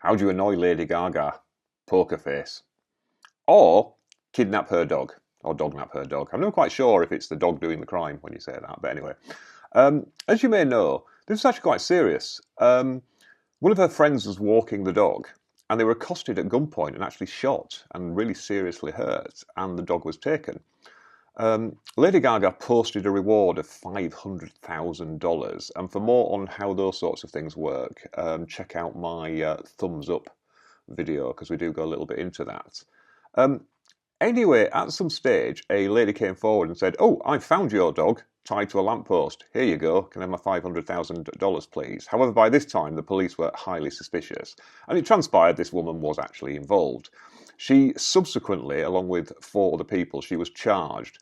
How do you annoy Lady Gaga? Poker face. Or kidnap her dog. Or dognap her dog. I'm not quite sure if it's the dog doing the crime when you say that, but anyway. As you may know, this is actually quite serious. One of her friends was walking the dog, and they were accosted at gunpoint and actually shot and really seriously hurt, and the dog was taken. Lady Gaga posted a reward of $500,000, and for more on how those sorts of things work, check out my thumbs up video, because we do go a little bit into that. Anyway, at some stage, a lady came forward and said, "Oh, I found your dog tied to a lamppost. Here you go. Can I have my $500,000, please?" However, by this time, the police were highly suspicious, and it transpired this woman was actually involved. She subsequently, along with 4 other people, she was charged.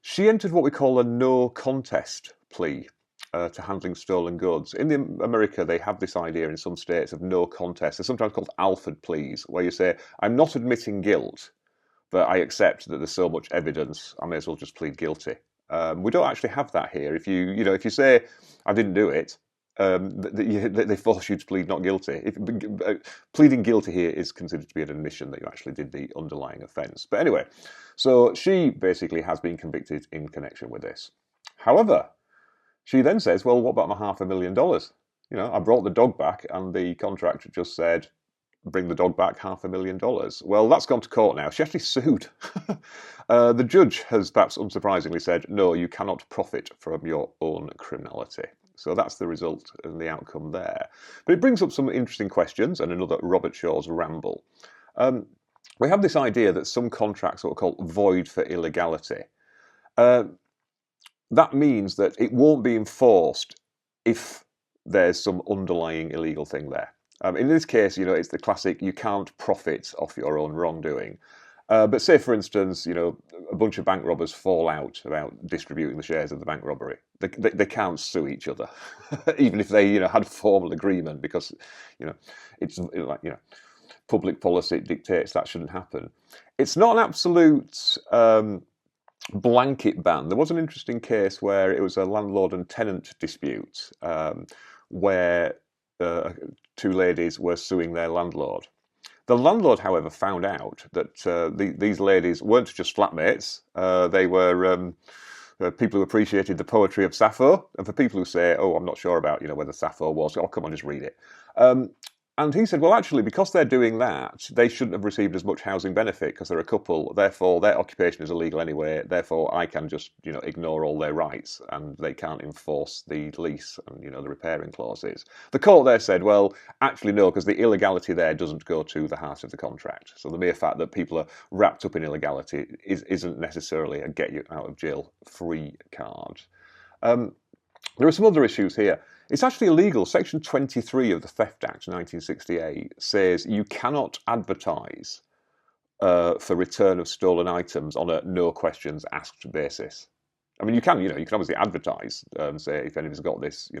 She entered what we call a no contest plea to handling stolen goods. In America, they have this idea in some states of no contest. They're sometimes called Alford pleas, where you say, "I'm not admitting guilt, but I accept that there's so much evidence, I may as well just plead guilty." We don't actually have that here. If you say, "I didn't do it," they force you to plead not guilty. Pleading guilty here is considered to be an admission that you actually did the underlying offence. But anyway, so she basically has been convicted in connection with this. However, she then says, "Well, what about my $500,000? I brought the dog back, and the contractor just said, bring the dog back $500,000. Well, that's gone to court now. She actually sued. The judge has perhaps unsurprisingly said, "No, you cannot profit from your own criminality." So that's the result and the outcome there. But it brings up some interesting questions and another Robertshaw's ramble. We have this idea that some contracts are what we call void for illegality. That means that it won't be enforced if there's some underlying illegal thing there. In this case, it's the classic, you can't profit off your own wrongdoing. But say, for instance, a bunch of bank robbers fall out about distributing the shares of the bank robbery. They can't sue each other, even if they, had formal agreement, because, it's like, public policy dictates that shouldn't happen. It's not an absolute blanket ban. There was an interesting case where it was a landlord and tenant dispute, where 2 ladies were suing their landlord. The landlord, however, found out that these ladies weren't just flatmates. They were people who appreciated the poetry of Sappho. And for people who say, "Oh, I'm not sure about whether Sappho was," "Oh, come on, just read it." And he said, well, actually, because they're doing that, they shouldn't have received as much housing benefit because they're a couple. Therefore, their occupation is illegal anyway. Therefore, I can just, ignore all their rights, and they can't enforce the lease and, the repairing clauses. The court there said, well, actually, no, because the illegality there doesn't go to the heart of the contract. So the mere fact that people are wrapped up in illegality isn't necessarily a get you out of jail free card. There are some other issues here. It's actually illegal. Section 23 of the Theft Act 1968 says you cannot advertise for return of stolen items on a no questions asked basis. I mean, you can obviously advertise and say if anybody's got this,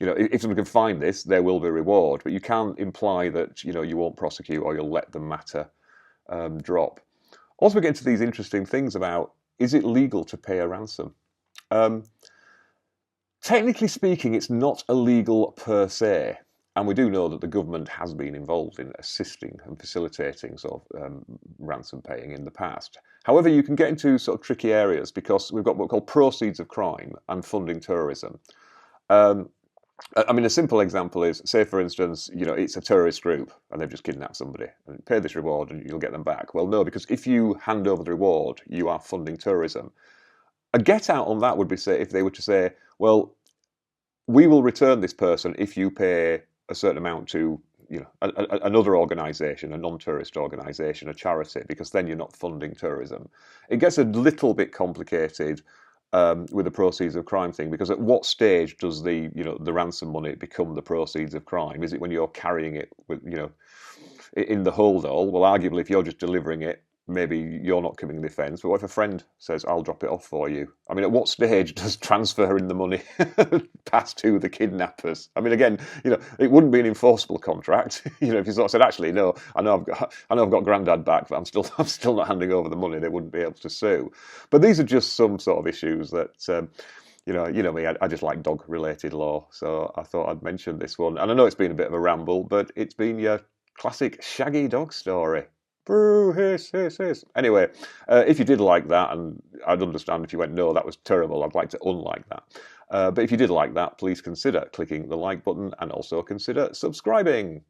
if someone can find this, there will be a reward. But you can't imply that you won't prosecute or you'll let the matter drop. Also, we get into these interesting things about, is it legal to pay a ransom? Technically speaking, it's not illegal per se, and we do know that the government has been involved in assisting and facilitating sort of ransom paying in the past. However, you can get into sort of tricky areas because we've got what we call proceeds of crime and funding terrorism. A simple example is, say for instance, it's a terrorist group and they've just kidnapped somebody and pay this reward and you'll get them back. Well, no, because if you hand over the reward, you are funding terrorism. A get out on that would be, say, if they were to say, well, we will return this person if you pay a certain amount to another organisation, a non-terrorist organisation, a charity, because then you're not funding terrorism. It gets a little bit complicated with the proceeds of crime thing, because at what stage does the ransom money become the proceeds of crime? Is it when you're carrying it with in the hold all? Well, arguably, if you're just delivering it, maybe you're not committing the offence. But what if a friend says, "I'll drop it off for you"? I mean, at what stage does transferring the money pass to the kidnappers? I mean, again, it wouldn't be an enforceable contract. If you sort of said, "Actually, no, I know I've got Grandad back, but I'm still not handing over the money," they wouldn't be able to sue. But these are just some sort of issues that. Me, I just like dog-related law, so I thought I'd mention this one. And I know it's been a bit of a ramble, but it's been your Classic Shaggy dog story. Boo, hiss, hiss, hiss. Anyway, if you did like that, and I'd understand if you went, no, that was terrible, I'd like to unlike that. But if you did like that, please consider clicking the like button and also consider subscribing.